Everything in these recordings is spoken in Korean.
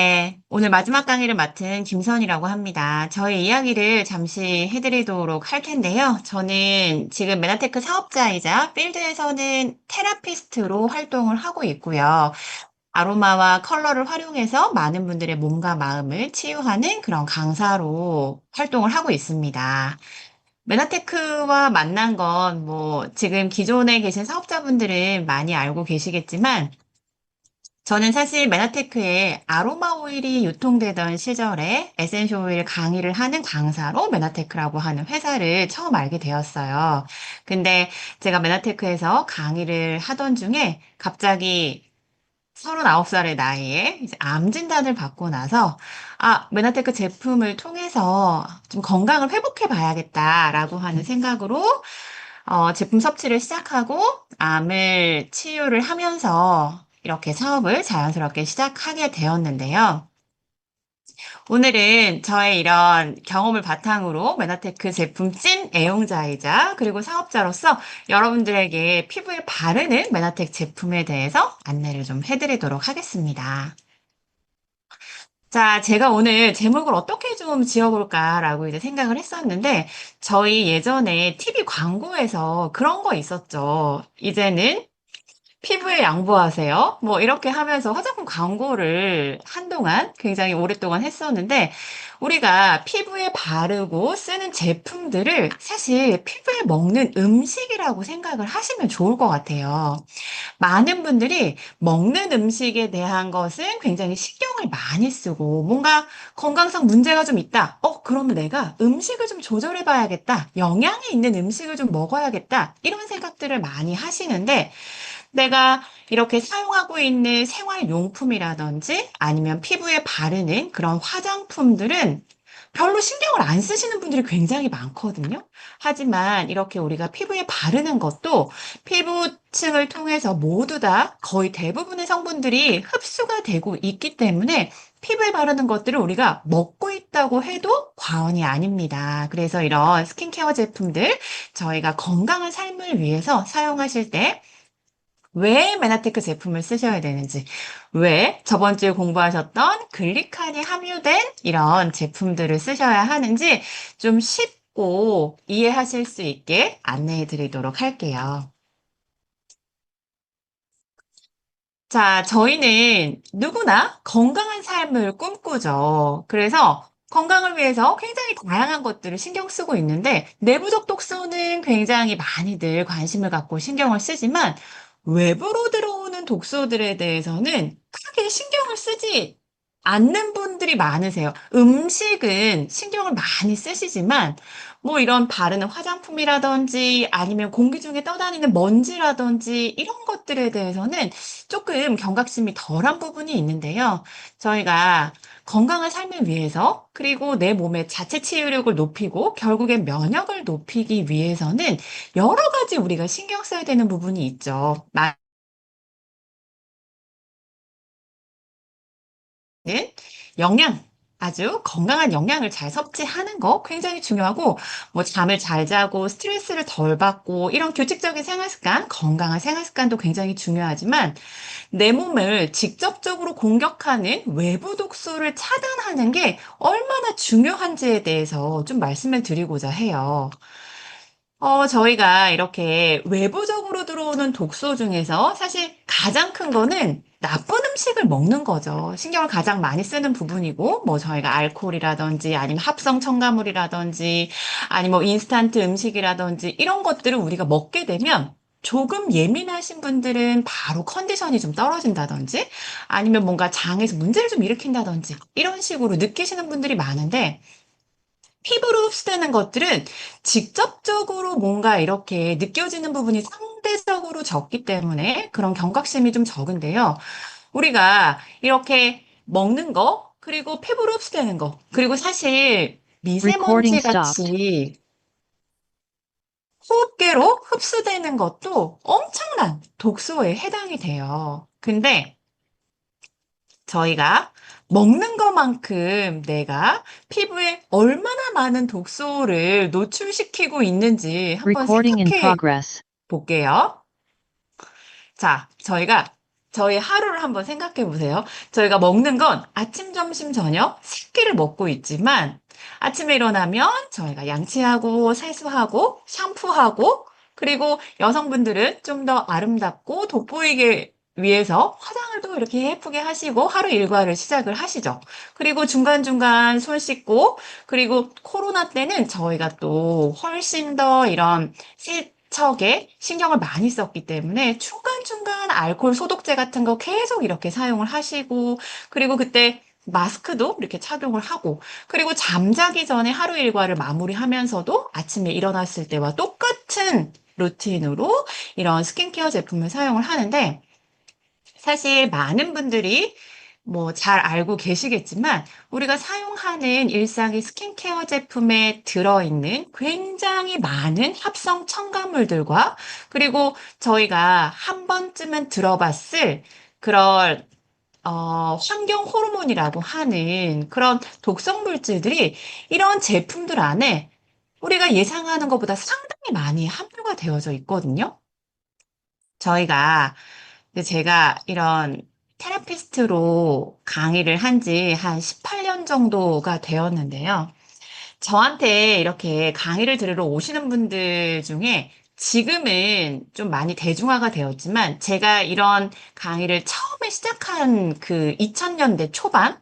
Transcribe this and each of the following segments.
네, 오늘 마지막 강의를 맡은 김선이라고 합니다. 저의 이야기를 잠시 해드리도록 할 텐데요. 저는 지금 메나테크 사업자이자 필드에서는 테라피스트로 활동을 하고 있고요. 아로마와 컬러를 활용해서 많은 분들의 몸과 마음을 치유하는 그런 강사로 활동을 하고 있습니다. 메나테크와 만난 건 지금 기존에 계신 사업자분들은 많이 알고 계시겠지만 저는 사실 메나테크에 아로마 오일이 유통되던 시절에 에센셜 오일 강의를 하는 강사로 메나테크라고 하는 회사를 처음 알게 되었어요. 근데 제가 메나테크에서 강의를 하던 중에 갑자기 39살의 나이에 이제 암 진단을 받고 나서 메나테크 제품을 통해서 좀 건강을 회복해 봐야겠다라고 하는 생각으로 제품 섭취를 시작하고 암을 치유를 하면서 이렇게 사업을 자연스럽게 시작하게 되었는데요. 오늘은 저의 이런 경험을 바탕으로 메나테크 제품 찐 애용자이자 그리고 사업자로서 여러분들에게 피부에 바르는 메나테크 제품에 대해서 안내를 좀 해드리도록 하겠습니다. 자, 제가 오늘 제목을 어떻게 좀 지어볼까라고 이제 생각을 했었는데, 저희 예전에 TV 광고에서 그런 거 있었죠. 이제는 피부에 양보하세요. 이렇게 하면서 화장품 광고를 한동안 굉장히 오랫동안 했었는데, 우리가 피부에 바르고 쓰는 제품들을 사실 피부에 먹는 음식이라고 생각을 하시면 좋을 것 같아요. 많은 분들이 먹는 음식에 대한 것은 굉장히 신경을 많이 쓰고 뭔가 건강상 문제가 좀 있다. 그러면 내가 음식을 좀 조절해 봐야겠다. 영양이 있는 음식을 좀 먹어야겠다. 이런 생각들을 많이 하시는데 내가 이렇게 사용하고 있는 생활용품이라든지 아니면 피부에 바르는 그런 화장품들은 별로 신경을 안 쓰시는 분들이 굉장히 많거든요. 하지만 이렇게 우리가 피부에 바르는 것도 피부층을 통해서 모두 다 거의 대부분의 성분들이 흡수가 되고 있기 때문에 피부에 바르는 것들을 우리가 먹고 있다고 해도 과언이 아닙니다. 그래서 이런 스킨케어 제품들 저희가 건강한 삶을 위해서 사용하실 때 왜 메나테크 제품을 쓰셔야 되는지, 왜 저번 주에 공부하셨던 글리칸이 함유된 이런 제품들을 쓰셔야 하는지 좀 쉽고 이해하실 수 있게 안내해 드리도록 할게요. 자, 저희는 누구나 건강한 삶을 꿈꾸죠. 그래서 건강을 위해서 굉장히 다양한 것들을 신경 쓰고 있는데, 내부적 독소는 굉장히 많이들 관심을 갖고 신경을 쓰지만, 외부로 들어오는 독소들에 대해서는 크게 신경을 쓰지 않는 분들이 많으세요. 음식은 신경을 많이 쓰시지만, 이런 바르는 화장품이라든지 아니면 공기 중에 떠다니는 먼지라든지 이런 것들에 대해서는 조금 경각심이 덜한 부분이 있는데요. 저희가 건강한 삶을 위해서 그리고 내 몸의 자체 치유력을 높이고 결국엔 면역을 높이기 위해서는 여러 가지 우리가 신경 써야 되는 부분이 있죠. 는 영양, 아주 건강한 영양을 잘 섭취하는 거 굉장히 중요하고, 잠을 잘 자고 스트레스를 덜 받고 이런 규칙적인 생활 습관, 건강한 생활 습관도 굉장히 중요하지만 내 몸을 직접적으로 공격하는 외부 독소를 차단하는 게 얼마나 중요한지에 대해서 좀 말씀을 드리고자 해요. 저희가 이렇게 외부적으로 들어오는 독소 중에서 사실 가장 큰 거는 나쁜 음식을 먹는 거죠. 신경을 가장 많이 쓰는 부분이고, 저희가 알코올이라든지, 아니면 합성 첨가물이라든지, 아니면 인스턴트 음식이라든지, 이런 것들을 우리가 먹게 되면 조금 예민하신 분들은 바로 컨디션이 좀 떨어진다든지, 아니면 뭔가 장에서 문제를 좀 일으킨다든지, 이런 식으로 느끼시는 분들이 많은데, 피부로 흡수되는 것들은 직접적으로 뭔가 이렇게 느껴지는 부분이 상대적으로 적기 때문에 그런 경각심이 좀 적은데요. 우리가 이렇게 먹는 거, 그리고 피부로 흡수되는 거, 그리고 사실 Recording 미세먼지 stopped. 같이 호흡기로 흡수되는 것도 엄청난 독소에 해당이 돼요. 근데 저희가 먹는 것만큼 내가 피부에 얼마나 많은 독소를 노출시키고 있는지 한번 Recording in 생각해 progress. 볼게요. 자, 저희가 저희 하루를 한번 생각해 보세요. 저희가 먹는 건 아침, 점심, 저녁 세 끼를 먹고 있지만 아침에 일어나면 저희가 양치하고 세수하고 샴푸하고 그리고 여성분들은 좀 더 아름답고 돋보이게 위해서 화장을 또 이렇게 예쁘게 하시고 하루 일과를 시작을 하시죠. 그리고 중간중간 손 씻고 그리고 코로나 때는 저희가 또 훨씬 더 이런 세척에 신경을 많이 썼기 때문에 중간중간 알코올 소독제 같은 거 계속 이렇게 사용을 하시고, 그리고 그때 마스크도 이렇게 착용을 하고, 그리고 잠자기 전에 하루 일과를 마무리하면서도 아침에 일어났을 때와 똑같은 루틴으로 이런 스킨케어 제품을 사용을 하는데, 사실 많은 분들이 뭐 잘 알고 계시겠지만 우리가 사용하는 일상의 스킨케어 제품에 들어있는 굉장히 많은 합성 첨가물들과 그리고 저희가 한 번쯤은 들어봤을 그런 환경 호르몬이라고 하는 그런 독성 물질들이 이런 제품들 안에 우리가 예상하는 것보다 상당히 많이 함유가 되어져 있거든요. 저희가 근데 제가 이런 테라피스트로 강의를 한 지 한 18년 정도가 되었는데요. 저한테 이렇게 강의를 들으러 오시는 분들 중에 지금은 좀 많이 대중화가 되었지만 제가 이런 강의를 처음에 시작한 그 2000년대 초반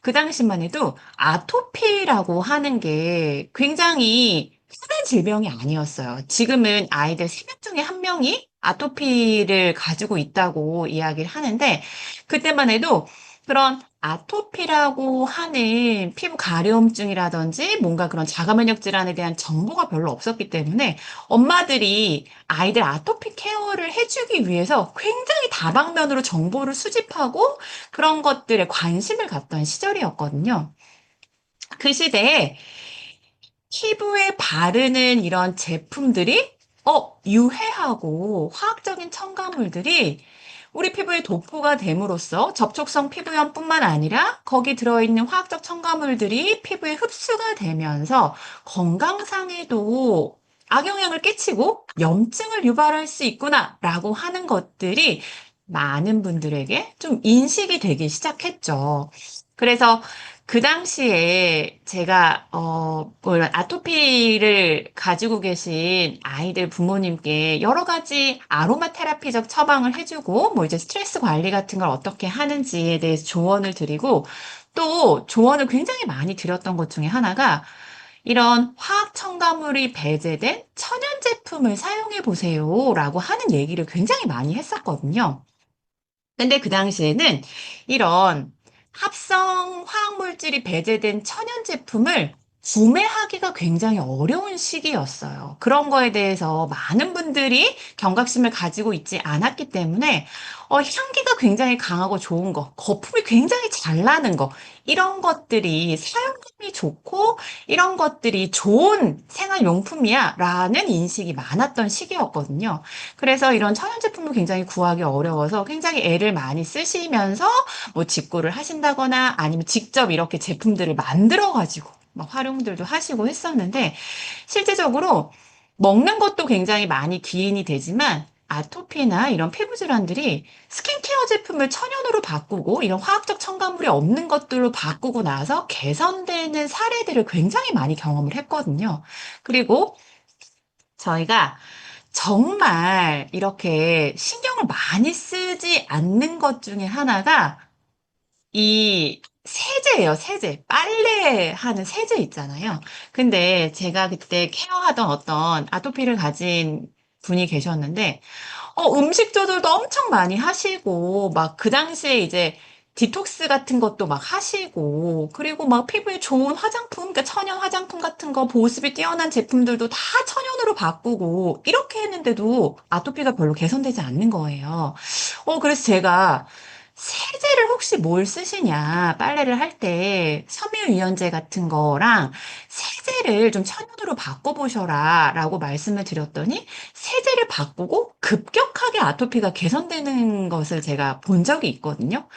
그 당시만 해도 아토피라고 하는 게 굉장히 흔한 질병이 아니었어요. 지금은 아이들 3명 중에 1명이 아토피를 가지고 있다고 이야기를 하는데, 그때만 해도 그런 아토피라고 하는 피부 가려움증이라든지 뭔가 그런 자가 면역 질환에 대한 정보가 별로 없었기 때문에 엄마들이 아이들 아토피 케어를 해주기 위해서 굉장히 다방면으로 정보를 수집하고 그런 것들에 관심을 갖던 시절이었거든요. 그 시대에 피부에 바르는 이런 제품들이 유해하고 화학적인 첨가물들이 우리 피부에 도포가 됨으로써 접촉성 피부염뿐만 아니라 거기 들어있는 화학적 첨가물들이 피부에 흡수가 되면서 건강상에도 악영향을 끼치고 염증을 유발할 수 있구나라고 하는 것들이 많은 분들에게 좀 인식이 되기 시작했죠. 그래서 그 당시에 제가 뭐 이런 아토피를 가지고 계신 아이들 부모님께 여러 가지 아로마 테라피적 처방을 해주고 뭐 이제 스트레스 관리 같은 걸 어떻게 하는지에 대해서 조언을 드리고 또 조언을 굉장히 많이 드렸던 것 중에 하나가 이런 화학 첨가물이 배제된 천연 제품을 사용해 보세요라고 하는 얘기를 굉장히 많이 했었거든요. 근데 그 당시에는 이런 합성 화학물질이 배제된 천연 제품을 구매하기가 굉장히 어려운 시기였어요. 그런 거에 대해서 많은 분들이 경각심을 가지고 있지 않았기 때문에 향기가 굉장히 강하고 좋은 거, 거품이 굉장히 잘 나는 거, 이런 것들이 사용감이 좋고 이런 것들이 좋은 생활용품이야 라는 인식이 많았던 시기였거든요. 그래서 이런 천연 제품을 굉장히 구하기 어려워서 굉장히 애를 많이 쓰시면서 뭐 직구를 하신다거나 아니면 직접 이렇게 제품들을 만들어 가지고 막 활용들도 하시고 했었는데 실제적으로 먹는 것도 굉장히 많이 기인이 되지만 아토피나 이런 피부 질환들이 스킨케어 제품을 천연으로 바꾸고 이런 화학적 첨가물이 없는 것들로 바꾸고 나서 개선되는 사례들을 굉장히 많이 경험을 했거든요. 그리고 저희가 정말 이렇게 신경을 많이 쓰지 않는 것 중에 하나가 이 세제예요, 세제. 빨래하는 세제 있잖아요. 근데 제가 그때 케어하던 어떤 아토피를 가진 분이 계셨는데, 음식 조절도 엄청 많이 하시고, 막 그 당시에 이제 디톡스 같은 것도 막 하시고, 그리고 막 피부에 좋은 화장품, 그러니까 천연 화장품 같은 거, 보습이 뛰어난 제품들도 다 천연으로 바꾸고, 이렇게 했는데도 아토피가 별로 개선되지 않는 거예요. 그래서 제가 세제를 혹시 뭘 쓰시냐, 빨래를 할 때 섬유유연제 같은 거랑 세제를 좀 천연으로 바꿔보셔라 라고 말씀을 드렸더니 세제를 바꾸고 급격하게 아토피가 개선되는 것을 제가 본 적이 있거든요.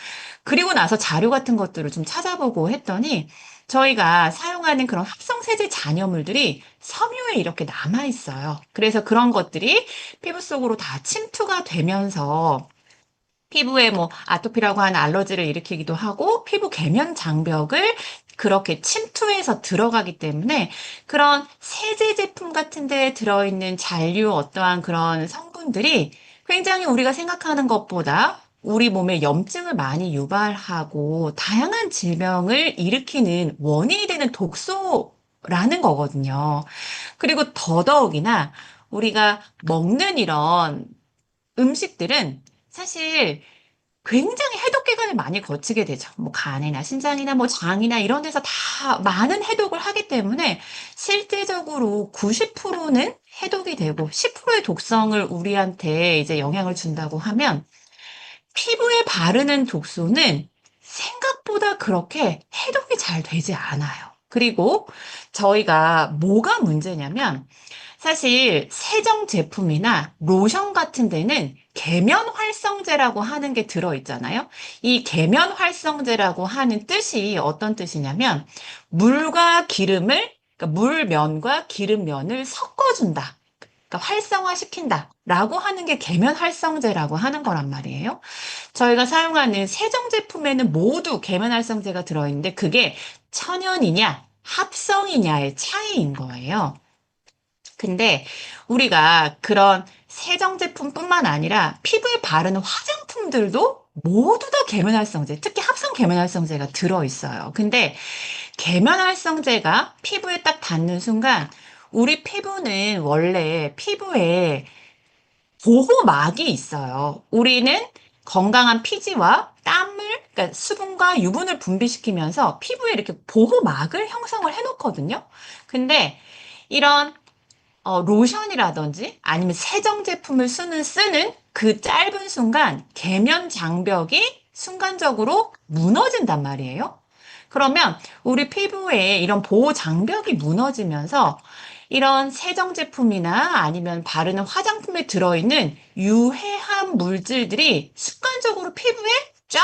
그리고 나서 자료 같은 것들을 좀 찾아보고 했더니 저희가 사용하는 그런 합성 세제 잔여물들이 섬유에 이렇게 남아 있어요. 그래서 그런 것들이 피부 속으로 다 침투가 되면서 피부에 뭐 아토피라고 하는 알러지를 일으키기도 하고 피부 계면 장벽을 그렇게 침투해서 들어가기 때문에 그런 세제 제품 같은 데에 들어있는 잔류 어떠한 그런 성분들이 굉장히 우리가 생각하는 것보다 우리 몸에 염증을 많이 유발하고 다양한 질병을 일으키는 원인이 되는 독소라는 거거든요. 그리고 더더욱이나 우리가 먹는 이런 음식들은 사실 굉장히 해독 기간을 많이 거치게 되죠. 뭐 간이나 신장이나 뭐 장이나 이런 데서 다 많은 해독을 하기 때문에 실제적으로 90%는 해독이 되고 10%의 독성을 우리한테 이제 영향을 준다고 하면 피부에 바르는 독소는 생각보다 그렇게 해독이 잘 되지 않아요. 그리고 저희가 뭐가 문제냐면 사실 세정 제품이나 로션 같은 데는 계면 활성제라고 하는 게 들어있잖아요. 이 계면 활성제라고 하는 뜻이 어떤 뜻이냐면 물과 기름을, 그러니까 물면과 기름면을 섞어준다. 그러니까 활성화시킨다. 라고 하는 게 계면 활성제라고 하는 거란 말이에요. 저희가 사용하는 세정 제품에는 모두 계면 활성제가 들어있는데 그게 천연이냐, 합성이냐의 차이인 거예요. 근데 우리가 그런 세정 제품뿐만 아니라 피부에 바르는 화장품들도 모두 다 계면활성제, 특히 합성 계면활성제가 들어있어요. 근데 계면활성제가 피부에 딱 닿는 순간 우리 피부는 원래 피부에 보호막이 있어요. 우리는 건강한 피지와 땀을, 그러니까 수분과 유분을 분비시키면서 피부에 이렇게 보호막을 형성을 해놓거든요. 근데 이런 로션이라든지 아니면 세정 제품을 쓰는 그 짧은 순간 계면 장벽이 순간적으로 무너진단 말이에요. 그러면 우리 피부에 이런 보호 장벽이 무너지면서 이런 세정 제품이나 아니면 바르는 화장품에 들어있는 유해한 물질들이 순간적으로 피부에 쫙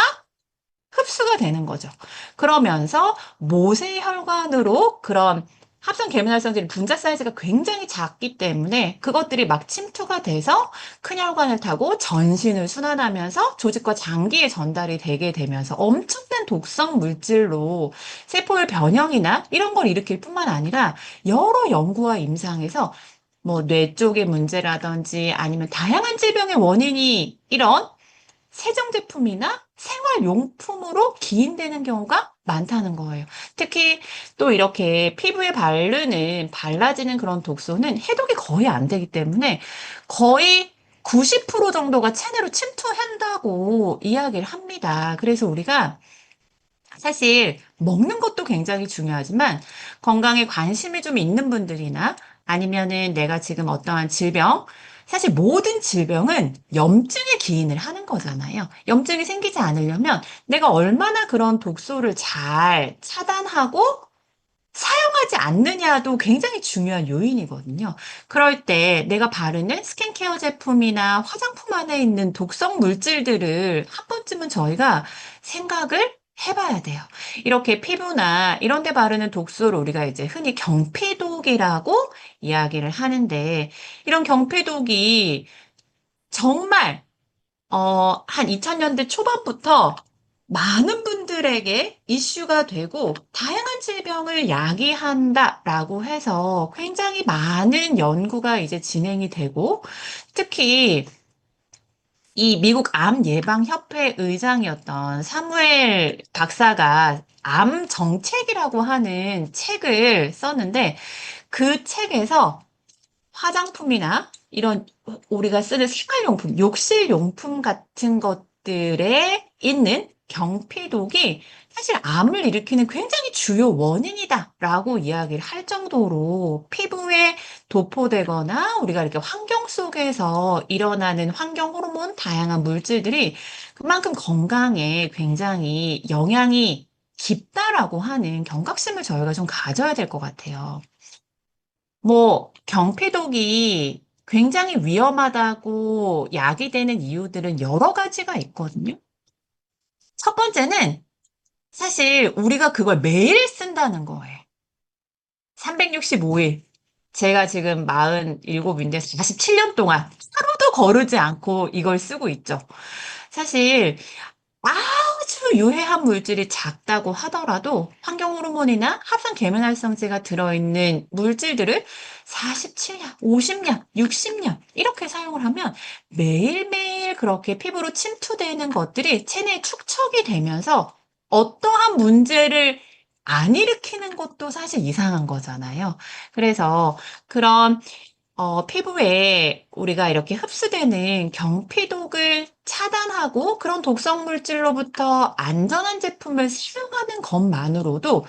흡수가 되는 거죠. 그러면서 모세혈관으로 그런 합성 계면활성제의 분자 사이즈가 굉장히 작기 때문에 그것들이 막 침투가 돼서 큰 혈관을 타고 전신을 순환하면서 조직과 장기에 전달이 되게 되면서 엄청난 독성 물질로 세포의 변형이나 이런 걸 일으킬 뿐만 아니라 여러 연구와 임상에서 뭐 뇌 쪽의 문제라든지 아니면 다양한 질병의 원인이 이런 세정 제품이나 생활용품으로 기인되는 경우가 많다는 거예요. 특히 또 이렇게 피부에 발라지는 그런 독소는 해독이 거의 안 되기 때문에 거의 90% 정도가 체내로 침투한다고 이야기를 합니다. 그래서 우리가 사실 먹는 것도 굉장히 중요하지만 건강에 관심이 좀 있는 분들이나 아니면은 내가 지금 어떠한 질병, 사실 모든 질병은 염증에 기인을 하는 거잖아요. 염증이 생기지 않으려면 내가 얼마나 그런 독소를 잘 차단하고 사용하지 않느냐도 굉장히 중요한 요인이거든요. 그럴 때 내가 바르는 스킨케어 제품이나 화장품 안에 있는 독성 물질들을 한 번쯤은 저희가 생각을 해봐야 돼요. 이렇게 피부나 이런 데 바르는 독소를 우리가 이제 흔히 경피독이라고 이야기를 하는데 이런 경피독이 정말 한 2000년대 초반부터 많은 분들에게 이슈가 되고 다양한 질병을 야기한다라고 해서 굉장히 많은 연구가 이제 진행이 되고 특히 이 미국 암 예방 협회 의장이었던 사무엘 박사가 암 정책이라고 하는 책을 썼는데 그 책에서 화장품이나 이런 우리가 쓰는 생활용품, 욕실용품 같은 것들에 있는 경피독이 사실 암을 일으키는 굉장히 주요 원인이다라고 이야기를 할 정도로 피부에 도포되거나 우리가 이렇게 환경 속에서 일어나는 환경 호르몬 다양한 물질들이 그만큼 건강에 굉장히 영향이 깊다라고 하는 경각심을 저희가 좀 가져야 될 것 같아요. 뭐, 경피독이 굉장히 위험하다고 야기되는 이유들은 여러 가지가 있거든요. 첫 번째는 사실 우리가 그걸 매일 쓴다는 거예요. 365일. 제가 지금 47인데 47년 동안 하루도 거르지 않고 이걸 쓰고 있죠. 사실 아주 유해한 물질이 작다고 하더라도 환경 호르몬이나 합성 계면활성제가 들어있는 물질들을 47년, 50년, 60년 이렇게 사용을 하면 매일매일 그렇게 피부로 침투되는 것들이 체내에 축적이 되면서 어떠한 문제를 안 일으키는 것도 사실 이상한 거잖아요. 그래서 그런 피부에 우리가 이렇게 흡수되는 경피독을 차단하고 그런 독성 물질로부터 안전한 제품을 사용하는 것만으로도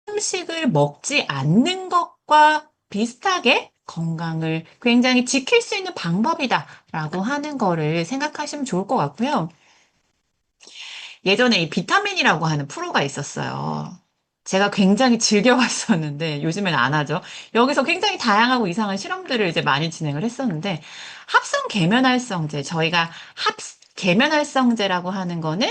음식을 먹지 않는 것과 비슷하게 건강을 굉장히 지킬 수 있는 방법이다라고 하는 거를 생각하시면 좋을 것 같고요. 예전에 이 비타민이라고 하는 프로가 있었어요. 제가 굉장히 즐겨봤었는데 요즘엔 안 하죠. 여기서 굉장히 다양하고 이상한 실험들을 이제 많이 진행을 했었는데 합성 계면활성제 저희가 합 계면활성제라고 하는 거는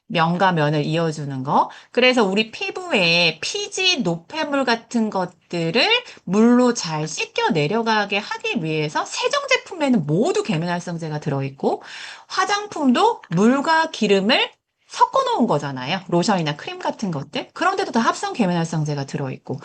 면과 면을 이어주는 거. 그래서 우리 피부에 피지, 노폐물 같은 것들을 물로 잘 씻겨 내려가게 하기 위해서 세정 제품에는 모두 계면활성제가 들어있고 화장품도 물과 기름을 섞어 놓은 거잖아요. 로션이나 크림 같은 것들. 그런데도 다 합성 계면활성제가 들어있고.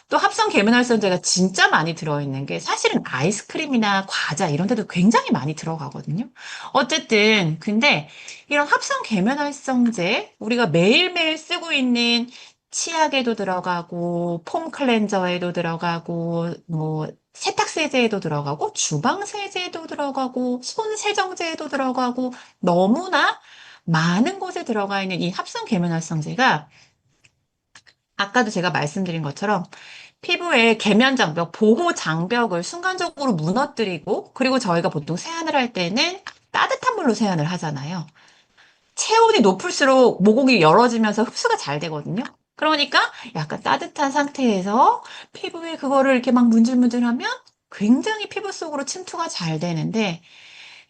또 합성 계면활성제가 진짜 많이 들어있는 게 사실은 아이스크림이나 과자 이런 데도 굉장히 많이 들어가거든요. 어쨌든, 근데 이런 합성 계면활성제, 우리가 매일매일 쓰고 있는 치약에도 들어가고, 폼 클렌저에도 들어가고, 뭐, 세탁세제에도 들어가고, 주방세제에도 들어가고, 손세정제에도 들어가고, 너무나 많은 곳에 들어가 있는 이 합성 계면활성제가 아까도 제가 말씀드린 것처럼 피부의 계면 장벽, 보호 장벽을 순간적으로 무너뜨리고 그리고 저희가 보통 세안을 할 때는 따뜻한 물로 세안을 하잖아요. 체온이 높을수록 모공이 열어지면서 흡수가 잘 되거든요. 그러니까 약간 따뜻한 상태에서 피부에 그거를 이렇게 막 문질문질하면 굉장히 피부 속으로 침투가 잘 되는데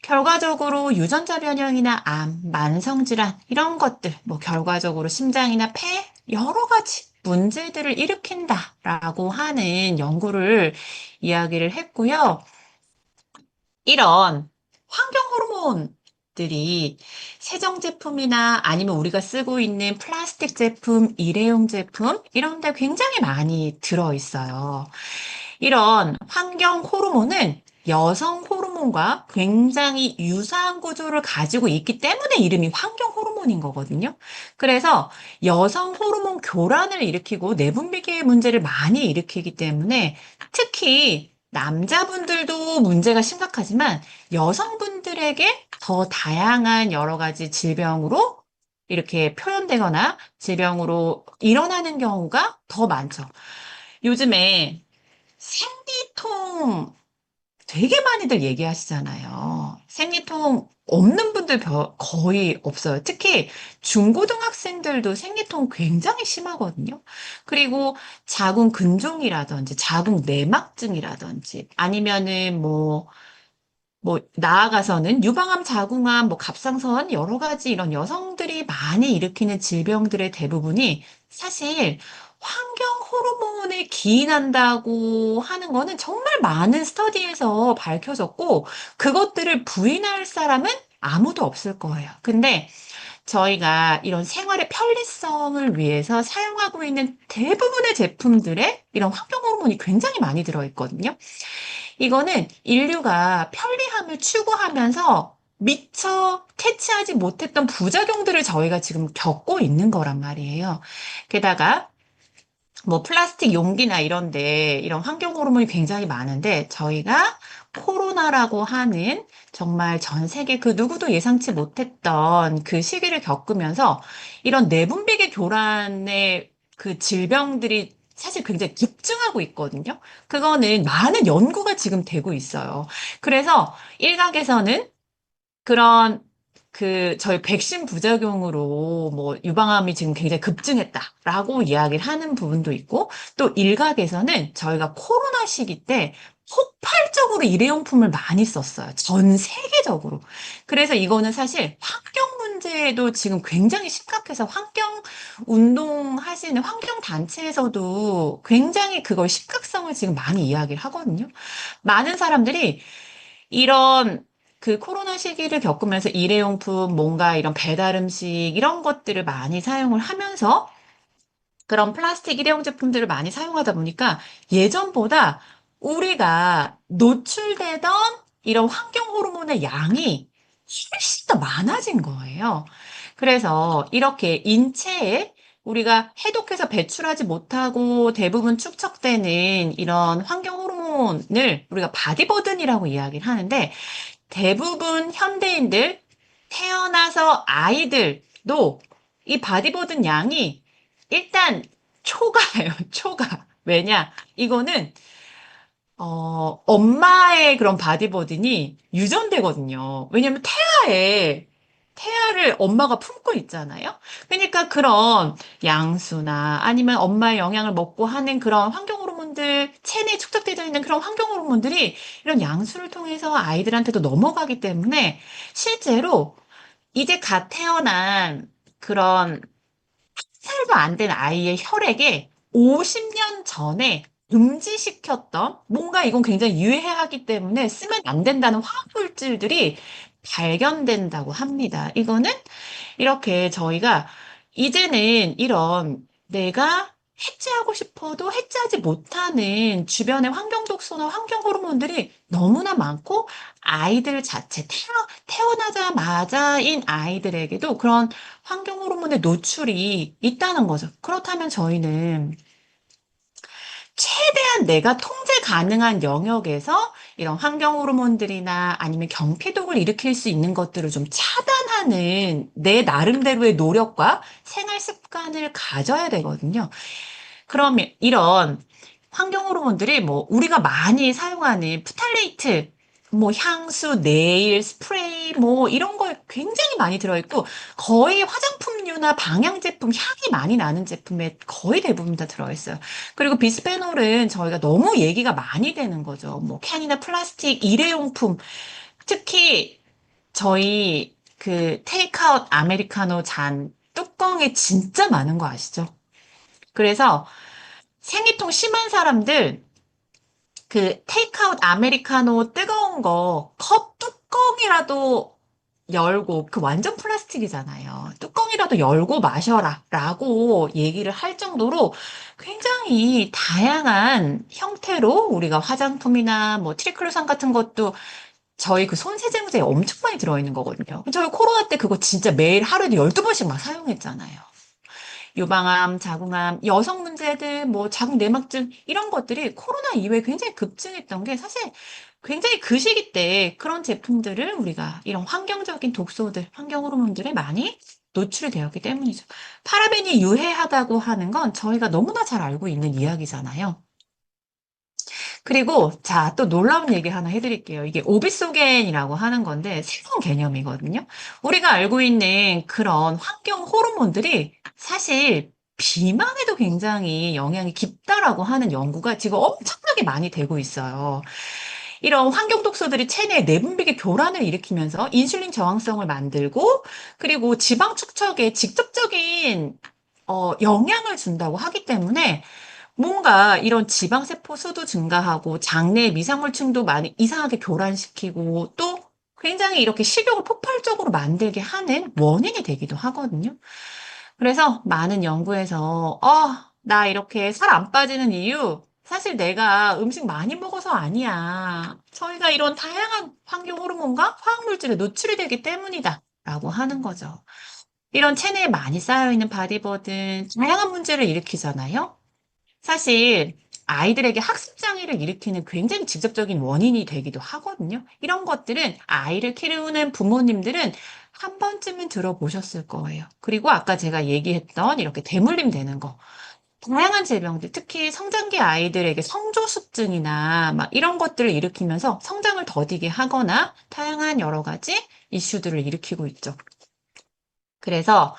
결과적으로 유전자 변형이나 암, 만성질환 이런 것들, 뭐 결과적으로 심장이나 폐 여러 가지 문제들을 일으킨다라고 하는 연구를 이야기를 했고요. 이런 환경 호르몬들이 세정 제품이나 아니면 우리가 쓰고 있는 플라스틱 제품, 일회용 제품 이런 데 굉장히 많이 들어 있어요. 이런 환경 호르몬은 여성 호르몬과 굉장히 유사한 구조를 가지고 있기 때문에 이름이 환경 호르몬인 거거든요. 그래서 여성 호르몬 교란을 일으키고 내분비계의 문제를 많이 일으키기 때문에 특히 남자분들도 문제가 심각하지만 여성분들에게 더 다양한 여러 가지 질병으로 이렇게 표현되거나 질병으로 일어나는 경우가 더 많죠. 요즘에 생리통 되게 많이들 얘기하시잖아요. 생리통 없는 분들 거의 없어요. 특히 중고등학생들도 생리통 굉장히 심하거든요. 그리고 자궁 근종이라든지 자궁 내막증이라든지 아니면은 나아가서는 유방암, 자궁암, 갑상선 여러 가지 이런 여성들이 많이 일으키는 질병들의 대부분이 사실 환경 호르몬에 기인한다고 하는 거는 정말 많은 스터디에서 밝혀졌고 그것들을 부인할 사람은 아무도 없을 거예요. 근데 저희가 이런 생활의 편리성을 위해서 사용하고 있는 대부분의 제품들에 이런 환경 호르몬이 굉장히 많이 들어있거든요. 이거는 인류가 편리함을 추구하면서 미처 캐치하지 못했던 부작용들을 저희가 지금 겪고 있는 거란 말이에요. 게다가 플라스틱 용기나 이런데 이런 환경 호르몬이 굉장히 많은데 저희가 코로나라고 하는 정말 전 세계 그 누구도 예상치 못했던 그 시기를 겪으면서 이런 내분비계 교란의 그 질병들이 사실 굉장히 급증하고 있거든요. 그거는 많은 연구가 지금 되고 있어요. 그래서 일각에서는 그런 저희 백신 부작용으로 유방암이 지금 굉장히 급증했다라고 이야기를 하는 부분도 있고 또 일각에서는 저희가 코로나 시기 때 폭발적으로 일회용품을 많이 썼어요. 전 세계적으로. 그래서 이거는 사실 환경 문제도 지금 굉장히 심각해서 환경 운동하시는 환경 단체에서도 굉장히 그걸 심각성을 지금 많이 이야기를 하거든요. 많은 사람들이 이런 그 코로나 시기를 겪으면서 일회용품, 뭔가 이런 배달 음식, 이런 것들을 많이 사용을 하면서 그런 플라스틱 일회용 제품들을 많이 사용하다 보니까 예전보다 우리가 노출되던 이런 환경 호르몬의 양이 훨씬 더 많아진 거예요. 그래서 이렇게 인체에 우리가 해독해서 배출하지 못하고 대부분 축적되는 이런 환경 호르몬을 우리가 바디버든이라고 이야기를 하는데, 대부분 현대인들, 태어나서 아이들도 이 바디버든 양이 일단 초과예요, 초과. 왜냐? 이거는, 엄마의 그런 바디버든이 유전되거든요. 왜냐면 태아를 엄마가 품고 있잖아요. 그러니까 그런 양수나 아니면 엄마의 영양을 먹고 하는 그런 환경 호르몬들, 체내에 축적되어 있는 그런 환경 호르몬들이 이런 양수를 통해서 아이들한테도 넘어가기 때문에 실제로 이제 갓 태어난 그런 살도 안 된 아이의 혈액에 50년 전에 금지시켰던, 뭔가 이건 굉장히 유해하기 때문에 쓰면 안 된다는 화학물질들이 발견된다고 합니다. 이거는 이렇게 저희가 이제는 이런 내가 해체하고 싶어도 해체하지 못하는 주변의 환경 독소나 환경 호르몬들이 너무나 많고, 아이들 자체 태어나자마자인 아이들에게도 그런 환경 호르몬의 노출이 있다는 거죠. 그렇다면 저희는 최대한 내가 통제 가능한 영역에서 이런 환경 호르몬들이나 아니면 경피독을 일으킬 수 있는 것들을 좀 차단하는 내 나름대로의 노력과 생활 습관을 가져야 되거든요. 그러면 이런 환경 호르몬들이 뭐 우리가 많이 사용하는 프탈레이트, 뭐 향수, 네일, 스프레이, 뭐 이런 거에 굉장히 많이 들어있고, 거의 화장품류나 방향 제품, 향이 많이 나는 제품에 거의 대부분 다 들어있어요. 그리고 비스페놀은 저희가 너무 얘기가 많이 되는 거죠. 뭐 캔이나 플라스틱, 일회용품, 특히 저희 그 테이크아웃 아메리카노 잔 뚜껑에 진짜 많은 거 아시죠? 그래서 생리통 심한 사람들, 그 테이크아웃 아메리카노 뜨거운 거 컵 뚜껑이라도 열고, 그 완전 플라스틱이잖아요. 뚜껑이라도 열고 마셔라 라고 얘기를 할 정도로 굉장히 다양한 형태로 우리가 화장품이나 뭐 트리클로산 같은 것도 저희 그 손세정제에 엄청 많이 들어있는 거거든요. 저희 코로나 때 그거 진짜 매일 하루에 12번씩 막 사용했잖아요. 유방암, 자궁암, 여성 문제들, 뭐 자궁 내막증 이런 것들이 코로나 이후에 굉장히 급증했던 게, 사실 굉장히 그 시기 때 그런 제품들을 우리가 이런 환경적인 독소들, 환경 호르몬들에 많이 노출이 되었기 때문이죠. 파라벤이 유해하다고 하는 건 저희가 너무나 잘 알고 있는 이야기잖아요. 그리고 자, 또 놀라운 얘기 하나 해드릴게요. 이게 오비소겐이라고 하는 건데 새로운 개념이거든요. 우리가 알고 있는 그런 환경 호르몬들이 사실 비만에도 굉장히 영향이 깊다라고 하는 연구가 지금 엄청나게 많이 되고 있어요. 이런 환경 독소들이 체내 내분비계 교란을 일으키면서 인슐린 저항성을 만들고, 그리고 지방 축적에 직접적인 영향을 준다고 하기 때문에, 뭔가 이런 지방세포 수도 증가하고 장내 미생물층도 많이 이상하게 교란시키고, 또 굉장히 이렇게 식욕을 폭발적으로 만들게 하는 원인이 되기도 하거든요. 그래서 많은 연구에서, 나 이렇게 살 안 빠지는 이유, 사실 내가 음식 많이 먹어서 아니야. 저희가 이런 다양한 환경 호르몬과 화학물질에 노출이 되기 때문이다. 라고 하는 거죠. 이런 체내에 많이 쌓여있는 바디버든 다양한 문제를 일으키잖아요. 사실 아이들에게 학습 장애를 일으키는 굉장히 직접적인 원인이 되기도 하거든요. 이런 것들은 아이를 키우는 부모님들은 한 번쯤은 들어보셨을 거예요. 그리고 아까 제가 얘기했던 이렇게 대물림 되는 거. 다양한 질병들, 특히 성장기 아이들에게 성조숙증이나 막 이런 것들을 일으키면서 성장을 더디게 하거나 다양한 여러 가지 이슈들을 일으키고 있죠. 그래서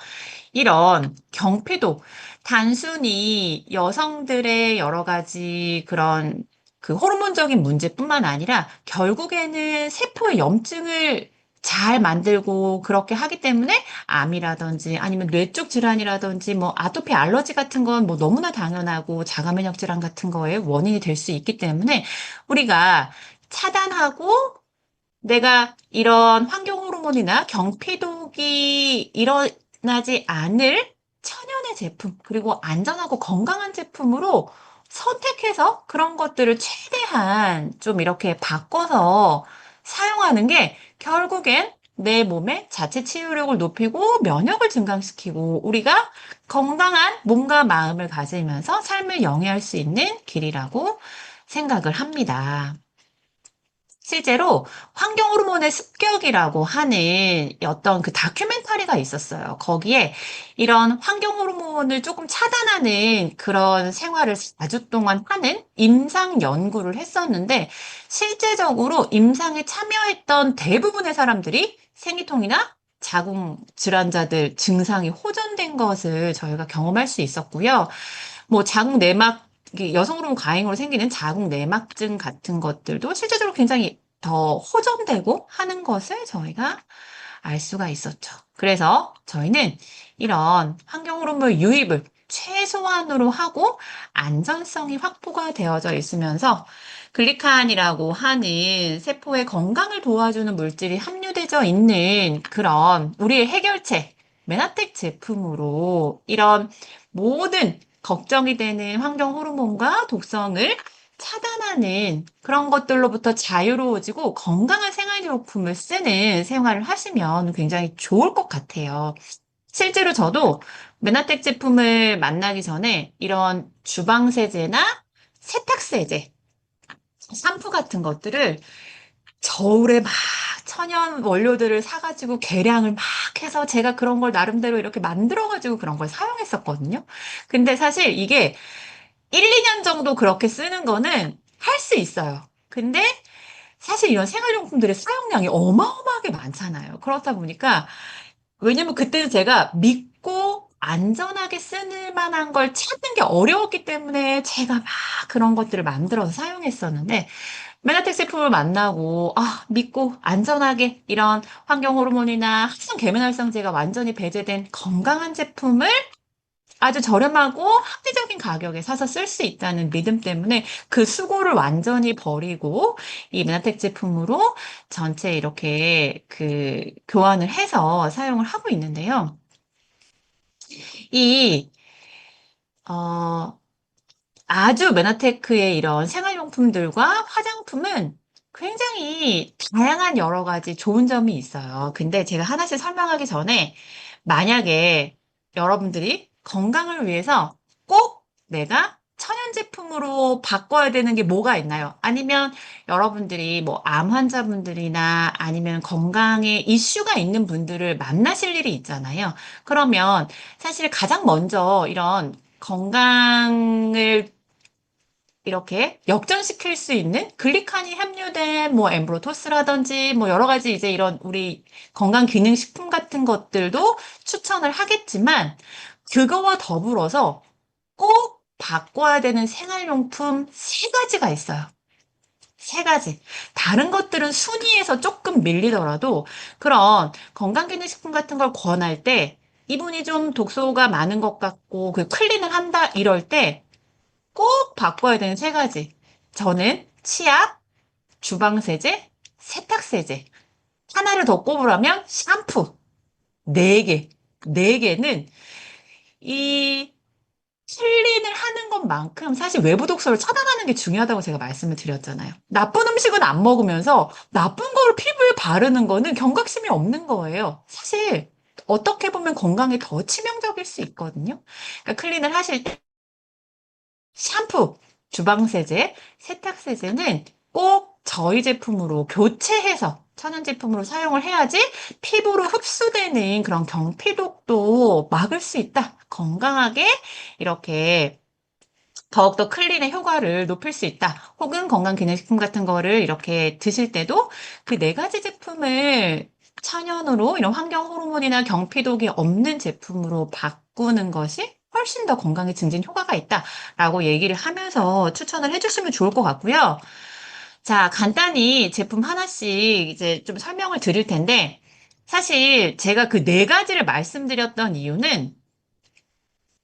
이런 경피도, 단순히 여성들의 여러 가지 그런 그 호르몬적인 문제뿐만 아니라 결국에는 세포의 염증을 잘 만들고 그렇게 하기 때문에 암이라든지 아니면 뇌 쪽 질환이라든지 뭐 아토피 알러지 같은 건 뭐 너무나 당연하고 자가 면역 질환 같은 거에 원인이 될 수 있기 때문에 우리가 차단하고 내가 이런 환경 호르몬이나 경피독이 일어나지 않을 천연의 제품, 그리고 안전하고 건강한 제품으로 선택해서 그런 것들을 최대한 좀 이렇게 바꿔서 사용하는 게 결국엔 내 몸의 자체 치유력을 높이고 면역을 증강시키고 우리가 건강한 몸과 마음을 가지면서 삶을 영위할 수 있는 길이라고 생각을 합니다. 실제로 환경 호르몬의 습격이라고 하는 어떤 그 다큐멘터리가 있었어요. 거기에 이런 환경 호르몬을 조금 차단하는 그런 생활을 4주 동안 하는 임상 연구를 했었는데 실제적으로 임상에 참여했던 대부분의 사람들이 생리통이나 자궁 질환자들 증상이 호전된 것을 저희가 경험할 수 있었고요. 뭐 자궁 내막 이게 여성 호르몬 과잉으로 생기는 자궁 내막증 같은 것들도 실제적으로 굉장히 더 호전되고 하는 것을 저희가 알 수가 있었죠. 그래서 저희는 이런 환경 호르몬 유입을 최소한으로 하고 안전성이 확보가 되어져 있으면서 글리칸이라고 하는 세포의 건강을 도와주는 물질이 함유되어 있는 그런 우리의 해결책, 메나텍 제품으로 이런 모든 걱정이 되는 환경 호르몬과 독성을 차단하는 그런 것들로부터 자유로워지고 건강한 생활용품을 쓰는 생활을 하시면 굉장히 좋을 것 같아요. 실제로 저도 메나텍 제품을 만나기 전에 이런 주방세제나 세탁세제, 샴푸 같은 것들을 저울에 막 천연 원료들을 사가지고 계량을 막 해서 제가 그런 걸 나름대로 이렇게 만들어가지고 그런 걸 사용했었거든요. 근데 사실 이게 1, 2년 정도 그렇게 쓰는 거는 할 수 있어요. 근데 사실 이런 생활용품들의 사용량이 어마어마하게 많잖아요. 그렇다 보니까 왜냐면 그때는 제가 믿고 안전하게 쓸 만한 걸 찾는 게 어려웠기 때문에 제가 막 그런 것들을 만들어서 사용했었는데 메나텍 제품을 만나고 믿고 안전하게 이런 환경 호르몬이나 합성 계면활성제가 완전히 배제된 건강한 제품을 아주 저렴하고 합리적인 가격에 사서 쓸 수 있다는 믿음 때문에 그 수고를 완전히 버리고 이 메나텍 제품으로 전체 이렇게 그 교환을 해서 사용을 하고 있는데요. 이, 어, 아주 메나테크의 이런 생활용품들과 화장품은 굉장히 다양한 여러 가지 좋은 점이 있어요. 근데 제가 하나씩 설명하기 전에 만약에 여러분들이 건강을 위해서 꼭 내가 천연 제품으로 바꿔야 되는 게 뭐가 있나요? 아니면 여러분들이 뭐 암 환자분들이나 아니면 건강에 이슈가 있는 분들을 만나실 일이 있잖아요. 그러면 사실 가장 먼저 이런 건강을 이렇게 역전시킬 수 있는 글리칸이 함유된 뭐 엠브로토스라든지 뭐 여러 가지 이제 이런 우리 건강 기능 식품 같은 것들도 추천을 하겠지만 그거와 더불어서 꼭 바꿔야 되는 생활용품 세 가지가 있어요. 세 가지. 다른 것들은 순위에서 조금 밀리더라도 그런 건강기능식품 같은 걸 권할 때 이분이 좀 독소가 많은 것 같고 그 클린을 한다 이럴 때 꼭 바꿔야 되는 세 가지. 저는 치약, 주방세제, 세탁세제. 하나를 더 꼽으라면 샴푸. 네 개. 네 개는 이 클린을 하는 것만큼 사실 외부 독소를 차단하는 게 중요하다고 제가 말씀을 드렸잖아요. 나쁜 음식은 안 먹으면서 나쁜 거를 피부에 바르는 거는 경각심이 없는 거예요. 사실 어떻게 보면 건강에 더 치명적일 수 있거든요. 그러니까 클린을 하실 때 샴푸, 주방세제, 세탁세제는 꼭 저희 제품으로 교체해서 천연 제품으로 사용을 해야지 피부로 흡수되는 그런 경피독도 막을 수 있다. 건강하게 이렇게 더욱더 클린의 효과를 높일 수 있다. 혹은 건강기능식품 같은 거를 이렇게 드실 때도 그 네 가지 제품을 천연으로 이런 환경 호르몬이나 경피독이 없는 제품으로 바꾸는 것이 훨씬 더 건강에 증진 효과가 있다라고 얘기를 하면서 추천을 해주시면 좋을 것 같고요. 자, 간단히 제품 하나씩 이제 좀 설명을 드릴 텐데, 사실 제가 그 네 가지를 말씀드렸던 이유는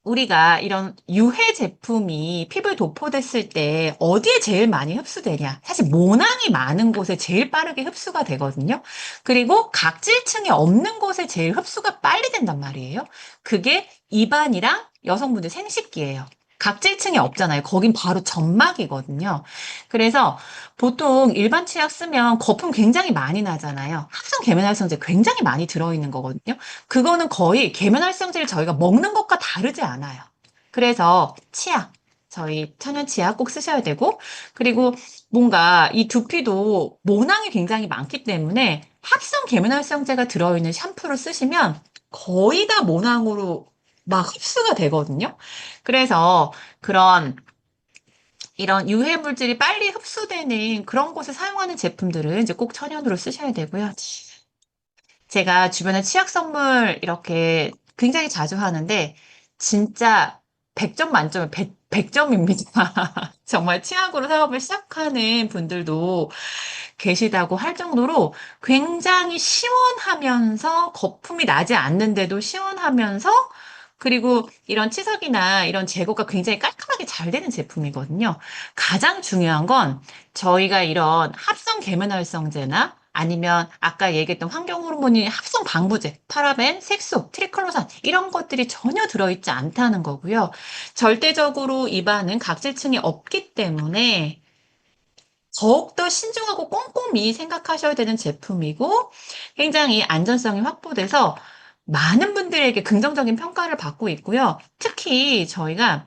우리가 이런 유해 제품이 피부에 도포됐을 때 어디에 제일 많이 흡수되냐? 사실 모낭이 많은 곳에 제일 빠르게 흡수가 되거든요. 그리고 각질층이 없는 곳에 제일 흡수가 빨리 된단 말이에요. 그게 입안이랑 여성분들 생식기예요. 각질층이 없잖아요. 거긴 바로 점막이거든요. 그래서 보통 일반 치약 쓰면 거품 굉장히 많이 나잖아요. 합성 계면활성제 굉장히 많이 들어있는 거거든요. 그거는 거의 계면활성제를 저희가 먹는 것과 다르지 않아요. 그래서 치약, 저희 천연 치약 꼭 쓰셔야 되고, 그리고 뭔가 이 두피도 모낭이 굉장히 많기 때문에 합성 계면활성제가 들어있는 샴푸를 쓰시면 거의 다 모낭으로 막 흡수가 되거든요. 그래서 그런 이런 유해 물질이 빨리 흡수되는 그런 곳에 사용하는 제품들은 이제 꼭 천연으로 쓰셔야 되고요. 제가 주변에 치약 선물 이렇게 굉장히 자주 하는데 진짜 100점 만점에 100점입니다. 정말 치약으로 사업을 시작하는 분들도 계시다고 할 정도로 굉장히 시원하면서 거품이 나지 않는데도 시원하면서 그리고 이런 치석이나 이런 제거가 굉장히 깔끔하게 잘 되는 제품이거든요. 가장 중요한 건 저희가 이런 합성 계면활성제나 아니면 아까 얘기했던 환경 호르몬이 합성 방부제, 파라벤, 색소, 트리클로산 이런 것들이 전혀 들어있지 않다는 거고요. 절대적으로 입안은 각질층이 없기 때문에 더욱더 신중하고 꼼꼼히 생각하셔야 되는 제품이고 굉장히 안전성이 확보돼서 많은 분들에게 긍정적인 평가를 받고 있고요. 특히 저희가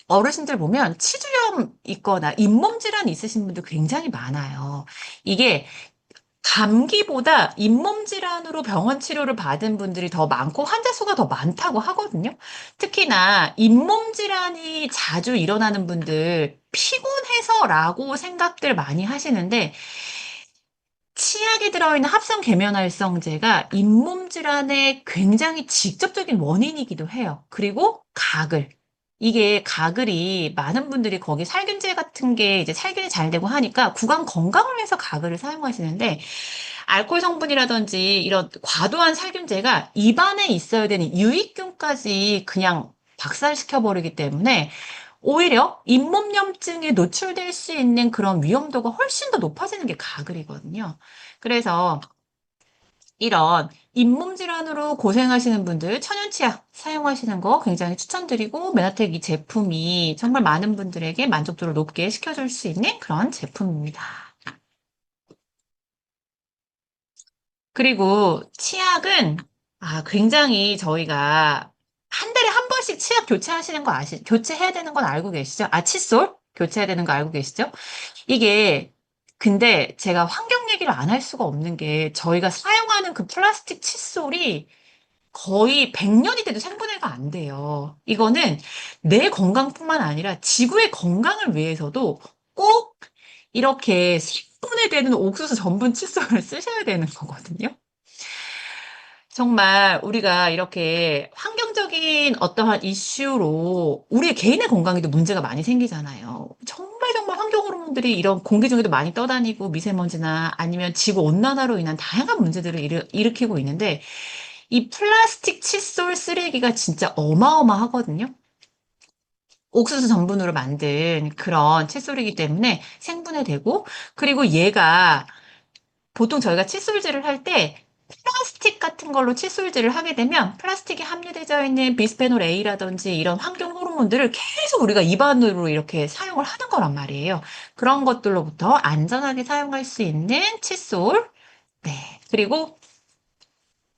어르신들 보면 치주염 있거나 잇몸 질환 있으신 분들 굉장히 많아요. 이게 감기보다 잇몸 질환으로 병원 치료를 받은 분들이 더 많고 환자 수가 더 많다고 하거든요. 특히나 잇몸 질환이 자주 일어나는 분들 피곤해서라고 생각들 많이 하시는데 치약에 들어있는 합성 계면활성제가 잇몸 질환의 굉장히 직접적인 원인이기도 해요. 그리고 가글. 이게 가글이 많은 분들이 거기 살균제 같은 게 이제 살균이 잘 되고 하니까 구강 건강을 위해서 가글을 사용하시는데 알코올 성분이라든지 이런 과도한 살균제가 입안에 있어야 되는 유익균까지 그냥 박살시켜 버리기 때문에 오히려 잇몸염증에 노출될 수 있는 그런 위험도가 훨씬 더 높아지는 게 가글이거든요. 그래서 이런 잇몸 질환으로 고생하시는 분들 천연치약 사용하시는 거 굉장히 추천드리고 메나텍 이 제품이 정말 많은 분들에게 만족도를 높게 시켜줄 수 있는 그런 제품입니다. 그리고 치약은 굉장히 저희가 한 달에 한 번씩 치약 교체하시는 거 교체해야 되는 건 알고 계시죠? 칫솔 교체해야 되는 거 알고 계시죠? 이게 근데 제가 환경 얘기를 안 할 수가 없는 게 저희가 사용하는 그 플라스틱 칫솔이 거의 100년이 돼도 생분해가 안 돼요. 이거는 내 건강뿐만 아니라 지구의 건강을 위해서도 꼭 이렇게 생분해되는 옥수수 전분 칫솔을 쓰셔야 되는 거거든요. 정말 우리가 이렇게 환경적인 어떠한 이슈로 우리의 개인의 건강에도 문제가 많이 생기잖아요. 정말 정말 환경 호르몬들이 이런 공기 중에도 많이 떠다니고 미세먼지나 아니면 지구 온난화로 인한 다양한 문제들을 일으키고 있는데 이 플라스틱 칫솔 쓰레기가 진짜 어마어마하거든요. 옥수수 전분으로 만든 그런 칫솔이기 때문에 생분해되고 그리고 얘가 보통 저희가 칫솔질을 할 때 플라스틱 같은 걸로 칫솔질을 하게 되면 플라스틱이 함유되어 있는 비스페놀 A라든지 이런 환경 호르몬들을 계속 우리가 입안으로 이렇게 사용을 하는 거란 말이에요. 그런 것들로부터 안전하게 사용할 수 있는 칫솔. 네. 그리고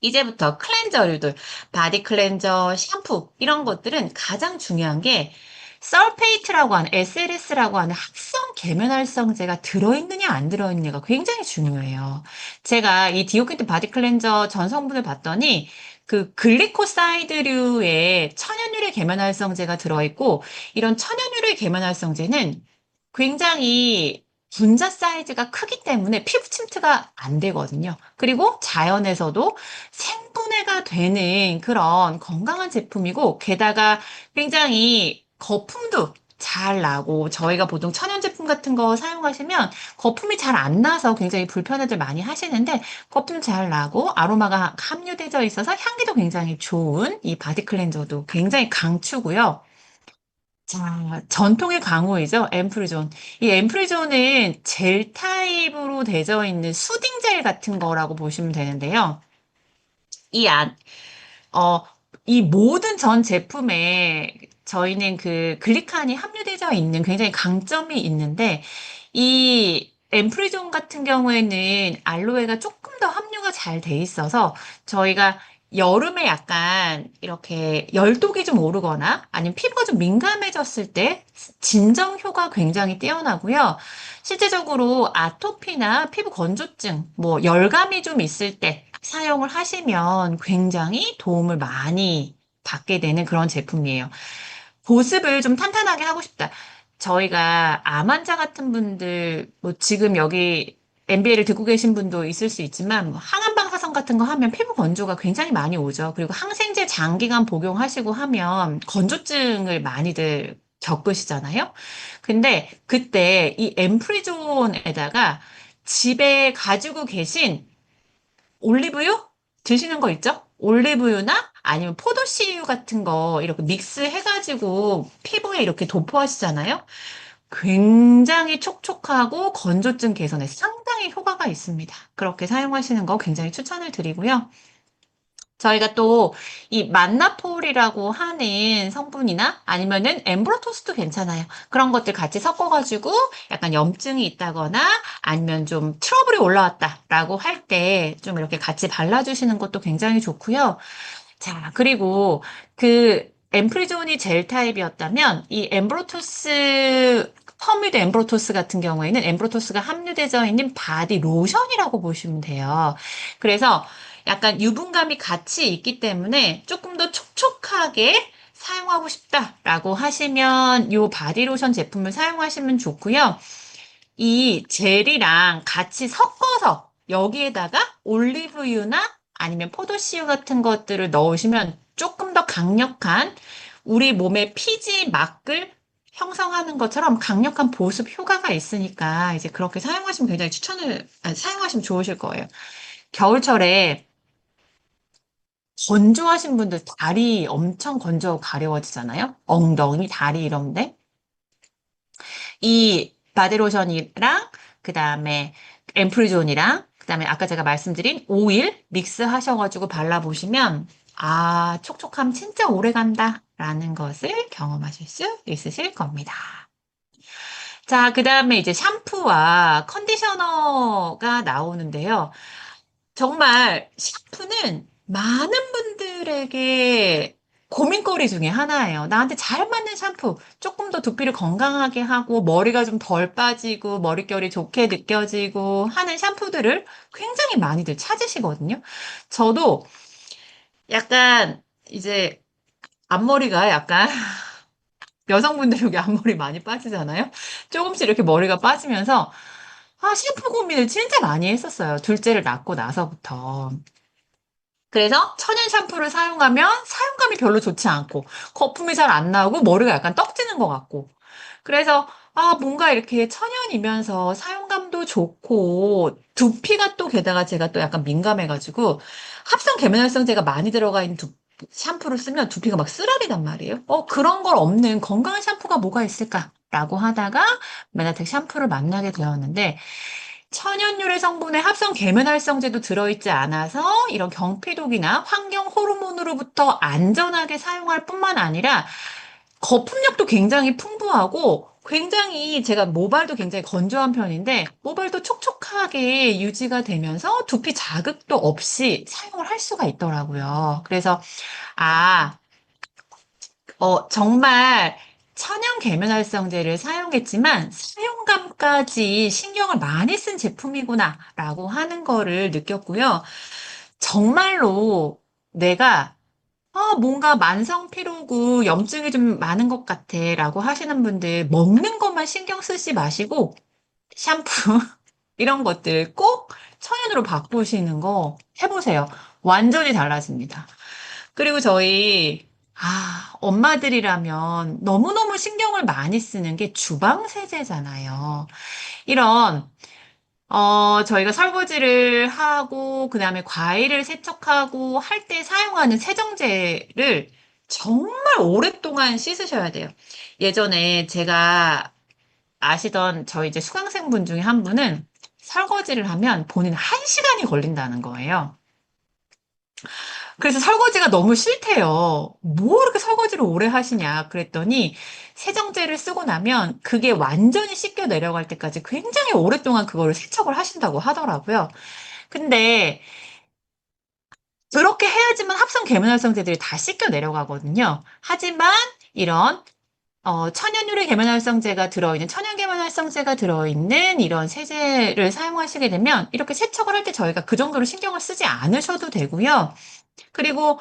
이제부터 클렌저류들, 바디 클렌저, 샴푸 이런 것들은 가장 중요한 게 설페이트라고 하는 SLS라고 하는 합성 계면활성제가 들어있느냐 안 들어있느냐가 굉장히 중요해요. 제가 이 디오킨트 바디 클렌저 전 성분을 봤더니 그 글리코사이드류의 천연유래 계면활성제가 들어있고 이런 천연유래 계면활성제는 굉장히 분자 사이즈가 크기 때문에 피부 침투가 안 되거든요. 그리고 자연에서도 생분해가 되는 그런 건강한 제품이고 게다가 굉장히 거품도 잘 나고 저희가 보통 천연 제품을 같은 거 사용하시면 거품이 잘 안 나서 굉장히 불편해들 많이 하시는데 거품 잘 나고 아로마가 함유되어 있어서 향기도 굉장히 좋은 이 바디 클렌저도 굉장히 강추고요. 자, 전통의 강호이죠. 앰프리존. 이 앰프리존은 젤 타입으로 되어 있는 수딩 젤 같은 거라고 보시면 되는데요. 이 안, 어, 이 모든 전 제품에 저희는 그 글리칸이 함유되어 있는 굉장히 강점이 있는데, 이 앰프리존 같은 경우에는 알로에가 조금 더 함유가 잘 돼 있어서 저희가 여름에 약간 이렇게 열독이 좀 오르거나 아니면 피부가 좀 민감해졌을 때 진정 효과 굉장히 뛰어나고요. 실제적으로 아토피나 피부 건조증, 뭐 열감이 좀 있을 때 사용을 하시면 굉장히 도움을 많이 받게 되는 그런 제품이에요. 보습을 좀 탄탄하게 하고 싶다. 저희가 암 환자 같은 분들, 뭐 지금 여기 MBA를 듣고 계신 분도 있을 수 있지만, 뭐 항암방사선 같은 거 하면 피부 건조가 굉장히 많이 오죠. 그리고 항생제 장기간 복용하시고 하면 건조증을 많이들 겪으시잖아요. 근데 그때 이 엠프리존에다가 집에 가지고 계신 올리브유 드시는 거 있죠? 올리브유나 아니면 포도씨유 같은 거 이렇게 믹스 해가지고 피부에 이렇게 도포하시잖아요. 굉장히 촉촉하고 건조증 개선에 상당히 효과가 있습니다. 그렇게 사용하시는 거 굉장히 추천을 드리고요. 저희가 또 이 만나폴이라고 하는 성분이나 아니면은 엠브로토스도 괜찮아요. 그런 것들 같이 섞어가지고 약간 염증이 있다거나 아니면 좀 트러블이 올라왔다라고 할 때 좀 이렇게 같이 발라주시는 것도 굉장히 좋고요. 자, 그리고 그 엠프리존이 젤 타입이었다면 이 엠브로토스 퍼뮤드 엠브로토스 같은 경우에는 엠브로토스가 함유되어 있는 바디 로션이라고 보시면 돼요. 그래서 약간 유분감이 같이 있기 때문에 조금 더 촉촉하게 사용하고 싶다라고 하시면 이 바디 로션 제품을 사용하시면 좋고요. 이 젤이랑 같이 섞어서 여기에다가 올리브유나 아니면 포도씨유 같은 것들을 넣으시면 조금 더 강력한 우리 몸의 피지 막을 형성하는 것처럼 강력한 보습 효과가 있으니까 이제 그렇게 사용하시면 굉장히 사용하시면 좋으실 거예요. 겨울철에 건조하신 분들 다리 엄청 가려워지잖아요. 엉덩이, 다리 이런데. 이 바디로션이랑 그다음에 앰프리존이랑 그다음에 아까 제가 말씀드린 오일 믹스 하셔가지고 발라보시면 아, 촉촉함 진짜 오래 간다라는 것을 경험하실 수 있으실 겁니다. 자, 그다음에 이제 샴푸와 컨디셔너가 나오는데요. 정말 샴푸는 많은 분들에게 고민거리 중에 하나예요. 나한테 잘 맞는 샴푸, 조금 더 두피를 건강하게 하고 머리가 좀 덜 빠지고 머릿결이 좋게 느껴지고 하는 샴푸들을 굉장히 많이들 찾으시거든요. 저도 약간 이제 앞머리가 약간 여성분들 여기 앞머리 많이 빠지잖아요. 조금씩 이렇게 머리가 빠지면서 아, 샴푸 고민을 진짜 많이 했었어요. 둘째를 낳고 나서부터. 그래서 천연 샴푸를 사용하면 사용감이 별로 좋지 않고 거품이 잘 안 나오고 머리가 약간 떡지는 것 같고 그래서 아 뭔가 이렇게 천연이면서 사용감도 좋고 두피가 또 게다가 제가 또 약간 민감해가지고 합성 계면활성제가 많이 들어가 있는 샴푸를 쓰면 두피가 막 쓰라리단 말이에요. 그런 걸 없는 건강한 샴푸가 뭐가 있을까라고 하다가 메나텍 샴푸를 만나게 되었는데 천연유래 성분의 합성 계면활성제도 들어있지 않아서 이런 경피독이나 환경 호르몬으로부터 안전하게 사용할 뿐만 아니라 거품력도 굉장히 풍부하고 굉장히 제가 모발도 굉장히 건조한 편인데 모발도 촉촉하게 유지가 되면서 두피 자극도 없이 사용을 할 수가 있더라고요. 그래서 아, 정말 천연 계면활성제를 사용했지만 사용감까지 신경을 많이 쓴 제품이구나라고 하는 거를 느꼈고요. 정말로 내가 뭔가 만성 피로고 염증이 좀 많은 것 같아라고 하시는 분들 먹는 것만 신경 쓰지 마시고 샴푸 이런 것들 꼭 천연으로 바꾸시는 거 해보세요. 완전히 달라집니다. 그리고 저희 엄마들이라면 너무너무 신경을 많이 쓰는 게 주방 세제잖아요. 이런 저희가 설거지를 하고, 그 다음에 과일을 세척하고 할 때 사용하는 세정제를 정말 오랫동안 씻으셔야 돼요. 예전에 제가 아시던 저희 이제 수강생분 중에 한 분은 설거지를 하면 본인 1시간이 걸린다는 거예요. 그래서 설거지가 너무 싫대요. 뭐 이렇게 설거지를 오래 하시냐 그랬더니 세정제를 쓰고 나면 그게 완전히 씻겨 내려갈 때까지 굉장히 오랫동안 그거를 세척을 하신다고 하더라고요. 근데 그렇게 해야지만 합성 계면활성제들이 다 씻겨 내려가거든요. 하지만 이런 천연 유래 계면활성제가 들어있는 천연 계면활성제가 들어있는 이런 세제를 사용하시게 되면 이렇게 세척을 할 때 저희가 그 정도로 신경을 쓰지 않으셔도 되고요. 그리고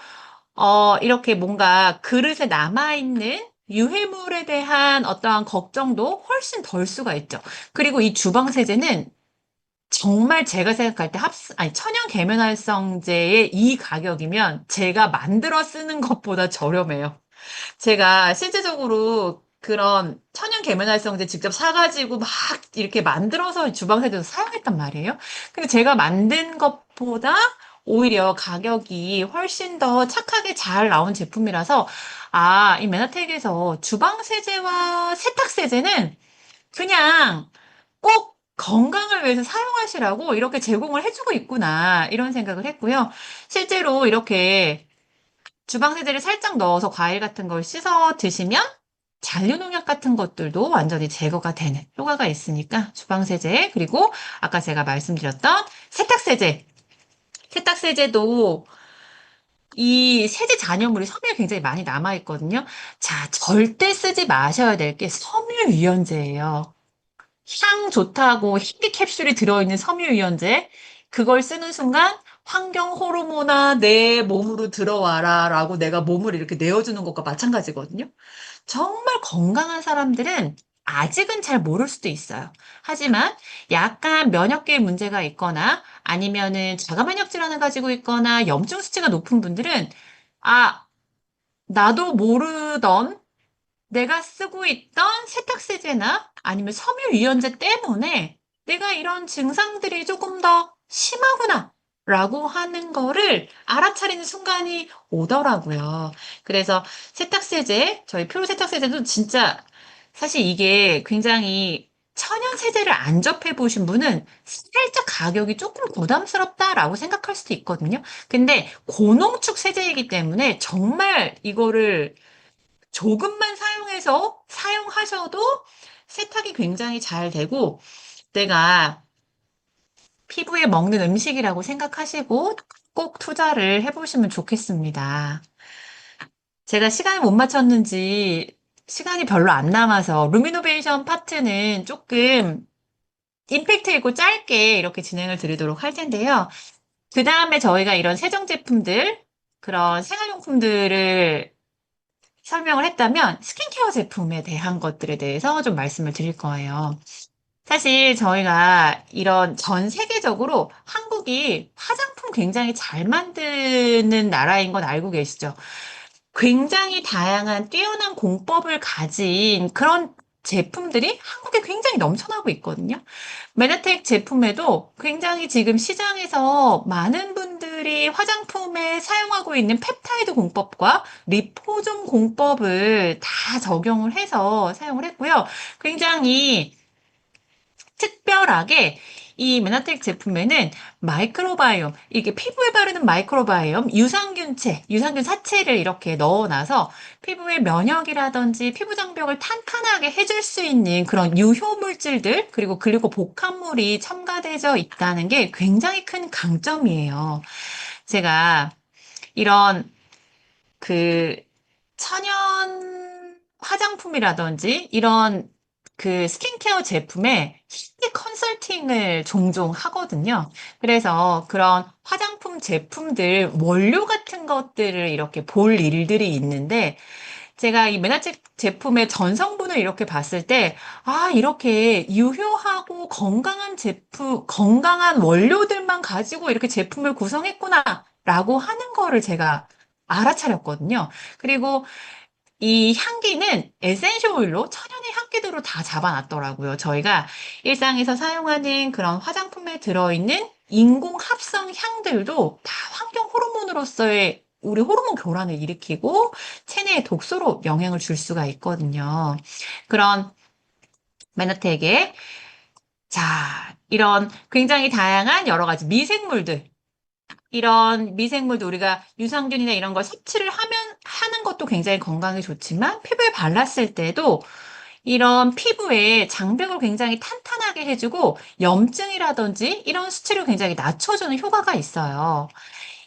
이렇게 뭔가 그릇에 남아있는 유해물에 대한 어떠한 걱정도 훨씬 덜 수가 있죠. 그리고 이 주방 세제는 정말 제가 생각할 때 아니, 천연 계면활성제의 이 가격이면 제가 만들어 쓰는 것보다 저렴해요. 제가 실제적으로 그런 천연 계면활성제 직접 사가지고 막 이렇게 만들어서 주방세제도 사용했단 말이에요. 근데 제가 만든 것보다 오히려 가격이 훨씬 더 착하게 잘 나온 제품이라서, 이 메나텍에서 주방세제와 세탁세제는 그냥 꼭 건강을 위해서 사용하시라고 이렇게 제공을 해주고 있구나, 이런 생각을 했고요. 실제로 이렇게 주방 세제를 살짝 넣어서 과일 같은 걸 씻어 드시면 잔류농약 같은 것들도 완전히 제거가 되는 효과가 있으니까 주방 세제, 그리고 아까 제가 말씀드렸던 세탁 세제. 세탁 세제도 이 세제 잔여물이 섬유에 굉장히 많이 남아 있거든요. 자, 절대 쓰지 마셔야 될 게 섬유유연제예요. 향 좋다고 희귀 캡슐이 들어있는 섬유유연제, 그걸 쓰는 순간 환경 호르몬아 내 몸으로 들어와라 라고 내가 몸을 이렇게 내어주는 것과 마찬가지거든요. 정말 건강한 사람들은 아직은 잘 모를 수도 있어요. 하지만 약간 면역계에 문제가 있거나 아니면은 자가 면역 질환을 가지고 있거나 염증 수치가 높은 분들은 아, 나도 모르던 내가 쓰고 있던 세탁세제나 아니면 섬유유연제 때문에 내가 이런 증상들이 조금 더 심하구나 라고 하는 거를 알아차리는 순간이 오더라고요. 그래서 세탁세제, 저희 표로 세탁세제도 진짜 사실 이게 굉장히 천연 세제를 안 접해 보신 분은 살짝 가격이 조금 부담스럽다라고 생각할 수도 있거든요. 근데 고농축 세제이기 때문에 정말 이거를 조금만 사용하셔도 세탁이 굉장히 잘 되고, 내가 피부에 먹는 음식이라고 생각하시고 꼭 투자를 해보시면 좋겠습니다. 제가 시간을 못 맞췄는지 시간이 별로 안 남아서 루미노베이션 파트는 조금 임팩트 있고 짧게 이렇게 진행을 드리도록 할 텐데요. 그 다음에 저희가 이런 세정 제품들, 그런 생활용품들을 설명을 했다면 스킨케어 제품에 대한 것들에 대해서 좀 말씀을 드릴 거예요. 사실 저희가 이런 전 세계적으로 한국이 화장품 굉장히 잘 만드는 나라인 건 알고 계시죠? 굉장히 다양한 뛰어난 공법을 가진 그런 제품들이 한국에 굉장히 넘쳐나고 있거든요. 메나텍 제품에도 굉장히 지금 시장에서 많은 분들이 화장품에 사용하고 있는 펩타이드 공법과 리포존 공법을 다 적용을 해서 사용을 했고요. 굉장히 특별하게 이 메나텍 제품에는 마이크로바이옴, 이게 피부에 바르는 마이크로바이옴, 유산균 사체를 이렇게 넣어놔서 피부의 면역이라든지 피부 장벽을 탄탄하게 해줄 수 있는 그런 유효 물질들, 그리고 글리코 복합물이 첨가되어 있다는 게 굉장히 큰 강점이에요. 제가 이런 그 천연 화장품이라든지 이런 그 스킨케어 제품에 희귀 컨설팅을 종종 하거든요. 그래서 그런 화장품 제품들 원료 같은 것들을 이렇게 볼 일들이 있는데 제가 이 메나책 제품의 전성분을 이렇게 봤을 때, 이렇게 유효하고 건강한 제품, 건강한 원료들만 가지고 이렇게 제품을 구성했구나, 라고 하는 거를 제가 알아차렸거든요. 그리고 이 향기는 에센셜 오일로 천연의 향기들로 다 잡아놨더라고요. 저희가 일상에서 사용하는 그런 화장품에 들어있는 인공 합성 향들도 다 환경 호르몬으로서의 우리 호르몬 교란을 일으키고 체내에 독소로 영향을 줄 수가 있거든요. 그런 메너텍의 이런 굉장히 다양한 여러 가지 미생물들, 이런 미생물도 우리가 유산균이나 이런 걸 섭취를 하는 것도 굉장히 건강에 좋지만 피부에 발랐을 때도 이런 피부에 장벽을 굉장히 탄탄하게 해주고 염증이라든지 이런 수치를 굉장히 낮춰주는 효과가 있어요.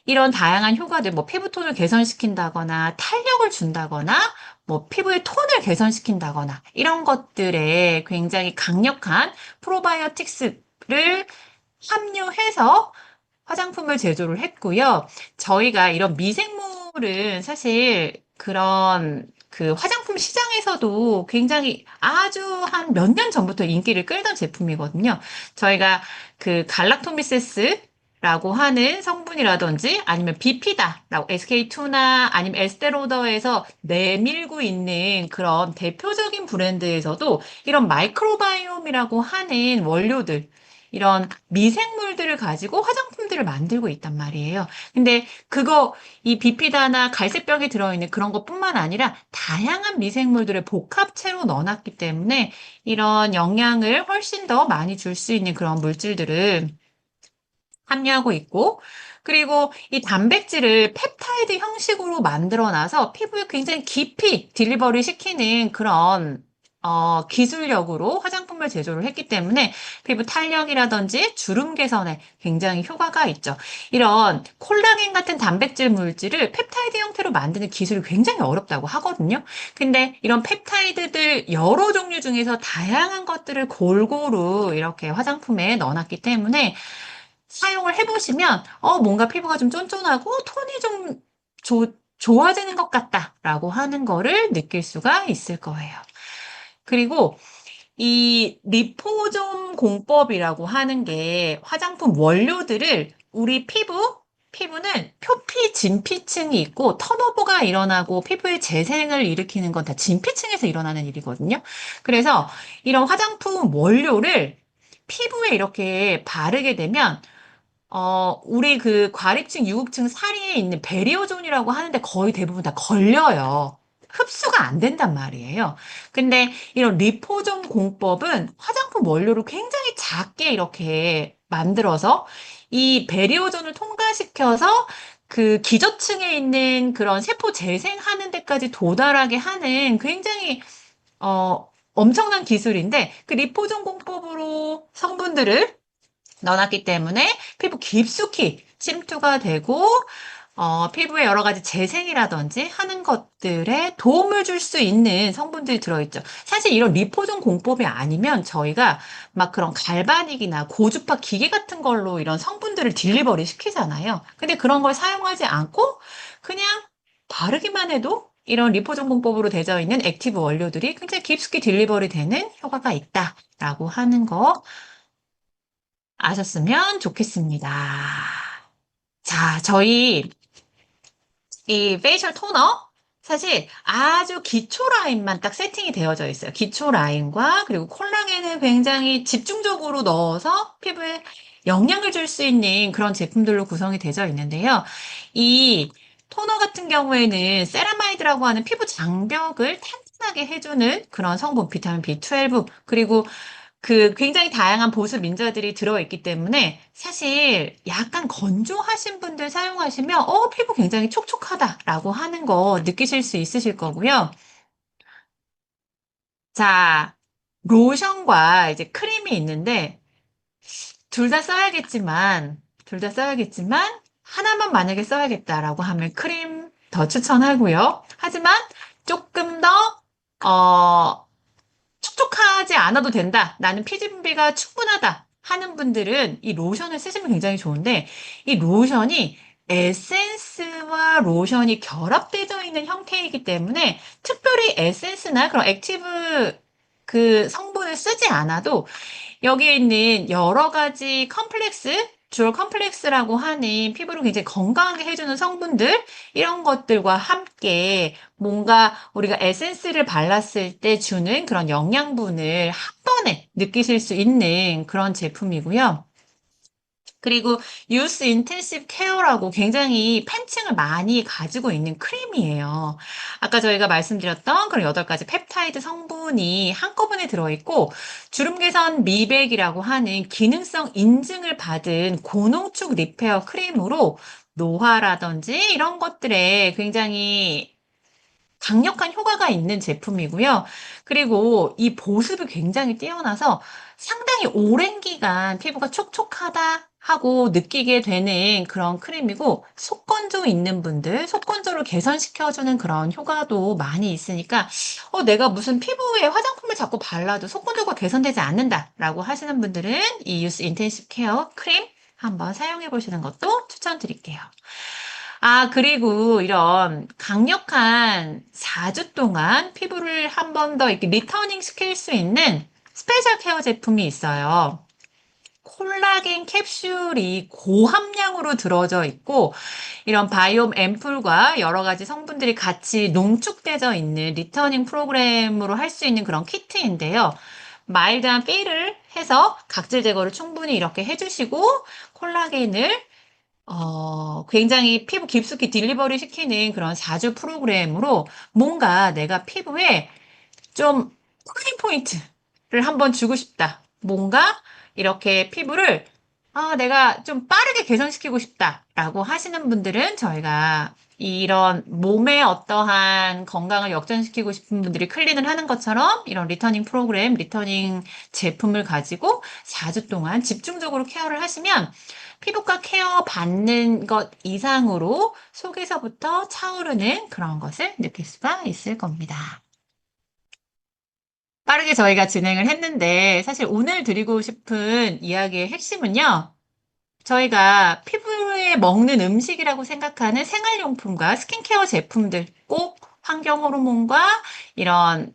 이런 다양한 효과들, 뭐 피부톤을 개선시킨다거나 탄력을 준다거나 뭐 피부의 톤을 개선시킨다거나 이런 것들에 굉장히 강력한 프로바이오틱스를 함유해서 화장품을 제조를 했고요. 저희가 이런 미생물은 사실 그런 그 화장품 시장에서도 굉장히 아주 한 몇 년 전부터 인기를 끌던 제품이거든요. 저희가 그 갈락토미세스라고 하는 성분이라든지 아니면 비피다라고 SK2나 아니면 에스테로더에서 내밀고 있는 그런 대표적인 브랜드에서도 이런 마이크로바이옴이라고 하는 원료들 이런 미생물들을 가지고 화장품들을 만들고 있단 말이에요. 근데 이 비피다나 갈색병에 들어있는 그런 것뿐만 아니라 다양한 미생물들을 복합체로 넣어놨기 때문에 이런 영양을 훨씬 더 많이 줄 수 있는 그런 물질들을 함유하고 있고, 그리고 이 단백질을 펩타이드 형식으로 만들어놔서 피부에 굉장히 깊이 딜리버리 시키는 그런 기술력으로 화장품을 제조를 했기 때문에 피부 탄력이라든지 주름 개선에 굉장히 효과가 있죠. 이런 콜라겐 같은 단백질 물질을 펩타이드 형태로 만드는 기술이 굉장히 어렵다고 하거든요. 근데 이런 펩타이드들 여러 종류 중에서 다양한 것들을 골고루 이렇게 화장품에 넣어놨기 때문에 사용을 해보시면, 뭔가 피부가 좀 쫀쫀하고 톤이 좀 좋아지는 것 같다라고 하는 거를 느낄 수가 있을 거예요. 그리고 이 리포존 공법이라고 하는 게 화장품 원료들을 우리 피부는 표피 진피층이 있고 턴오버가 일어나고 피부의 재생을 일으키는 건 다 진피층에서 일어나는 일이거든요. 그래서 이런 화장품 원료를 피부에 이렇게 바르게 되면 우리 그 과립층, 유급층 사이에 있는 베리어존이라고 하는데 거의 대부분 다 걸려요. 흡수가 안 된단 말이에요. 근데 이런 리포존 공법은 화장품 원료를 굉장히 작게 이렇게 만들어서 이 베리어존을 통과시켜서 그 기저층에 있는 그런 세포 재생하는 데까지 도달하게 하는 굉장히 엄청난 기술인데 그 리포존 공법으로 성분들을 넣어놨기 때문에 피부 깊숙이 침투가 되고 피부에 여러 가지 재생이라든지 하는 것들에 도움을 줄 수 있는 성분들이 들어있죠. 사실 이런 리포존 공법이 아니면 저희가 막 그런 갈바닉이나 고주파 기계 같은 걸로 이런 성분들을 딜리버리 시키잖아요. 근데 그런 걸 사용하지 않고 그냥 바르기만 해도 이런 리포존 공법으로 되어 있는 액티브 원료들이 굉장히 깊숙이 딜리버리 되는 효과가 있다라고 하는 거 아셨으면 좋겠습니다. 저희 이 페이셜 토너 사실 아주 기초 라인만 딱 세팅이 되어져 있어요. 기초 라인과 그리고 콜라겐을 굉장히 집중적으로 넣어서 피부에 영향을 줄 수 있는 그런 제품들로 구성이 되어 있는데요. 이 토너 같은 경우에는 세라마이드라고 하는 피부 장벽을 탄탄하게 해주는 그런 성분, 비타민 B12, 그리고 그 굉장히 다양한 보습 민자들이 들어있기 때문에 사실 약간 건조하신 분들 사용하시면 피부 굉장히 촉촉하다라고 하는 거 느끼실 수 있으실 거고요. 자, 로션과 이제 크림이 있는데 둘 다 써야겠지만 하나만 만약에 써야겠다라고 하면 크림 더 추천하고요. 하지만 조금 더 촉촉하지 않아도 된다. 나는 피지 분비가 충분하다. 하는 분들은 이 로션을 쓰시면 굉장히 좋은데, 이 로션이 에센스와 로션이 결합되어 있는 형태이기 때문에 특별히 에센스나 그런 액티브 그 성분을 쓰지 않아도 여기에 있는 여러 가지 컴플렉스 내추럴 컴플렉스라고 하는 피부를 굉장히 건강하게 해주는 성분들, 이런 것들과 함께 뭔가 우리가 에센스를 발랐을 때 주는 그런 영양분을 한 번에 느끼실 수 있는 그런 제품이고요. 그리고 유스 인텐시브 케어라고 굉장히 팬층을 많이 가지고 있는 크림이에요. 아까 저희가 말씀드렸던 그런 8가지 펩타이드 성분이 한꺼번에 들어있고, 주름 개선 미백이라고 하는 기능성 인증을 받은 고농축 리페어 크림으로 노화라든지 이런 것들에 굉장히 강력한 효과가 있는 제품이고요. 그리고 이 보습이 굉장히 뛰어나서 상당히 오랜 기간 피부가 촉촉하다 하고 느끼게 되는 그런 크림이고, 속건조 있는 분들, 속건조를 개선시켜주는 그런 효과도 많이 있으니까, 내가 무슨 피부에 화장품을 자꾸 발라도 속건조가 개선되지 않는다라고 하시는 분들은 이 유스 인텐시브 케어 크림 한번 사용해 보시는 것도 추천드릴게요. 아, 그리고 이런 강력한 4주 동안 피부를 한 번 더 이렇게 리터닝 시킬 수 있는 스페셜 케어 제품이 있어요. 콜라겐 캡슐이 고함량으로 들어져 있고, 이런 바이옴 앰플과 여러 가지 성분들이 같이 농축되어 있는 리터닝 프로그램으로 할 수 있는 그런 키트인데요. 마일드한 필을 해서 각질 제거를 충분히 이렇게 해주시고, 콜라겐을 굉장히 피부 깊숙이 딜리버리 시키는 그런 4주 프로그램으로 뭔가 내가 피부에 좀 쿨링 포인트를 한번 주고 싶다. 뭔가 이렇게 피부를 내가 좀 빠르게 개선시키고 싶다라고 하시는 분들은 저희가 이런 몸의 어떠한 건강을 역전시키고 싶은 분들이 클린을 하는 것처럼 이런 리터닝 프로그램, 리터닝 제품을 가지고 4주 동안 집중적으로 케어를 하시면 피부과 케어 받는 것 이상으로 속에서부터 차오르는 그런 것을 느낄 수가 있을 겁니다. 빠르게 저희가 진행을 했는데, 사실 오늘 드리고 싶은 이야기의 핵심은요, 저희가 피부에 먹는 음식이라고 생각하는 생활용품과 스킨케어 제품들, 꼭 환경 호르몬과 이런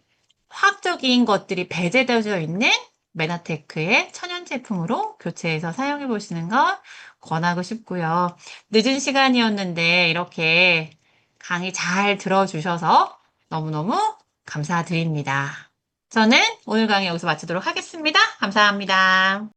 화학적인 것들이 배제되어 있는 메나테크의 천연 제품으로 교체해서 사용해 보시는 걸 권하고 싶고요. 늦은 시간이었는데 이렇게 강의 잘 들어주셔서 너무너무 감사드립니다. 저는 오늘 강의 여기서 마치도록 하겠습니다. 감사합니다.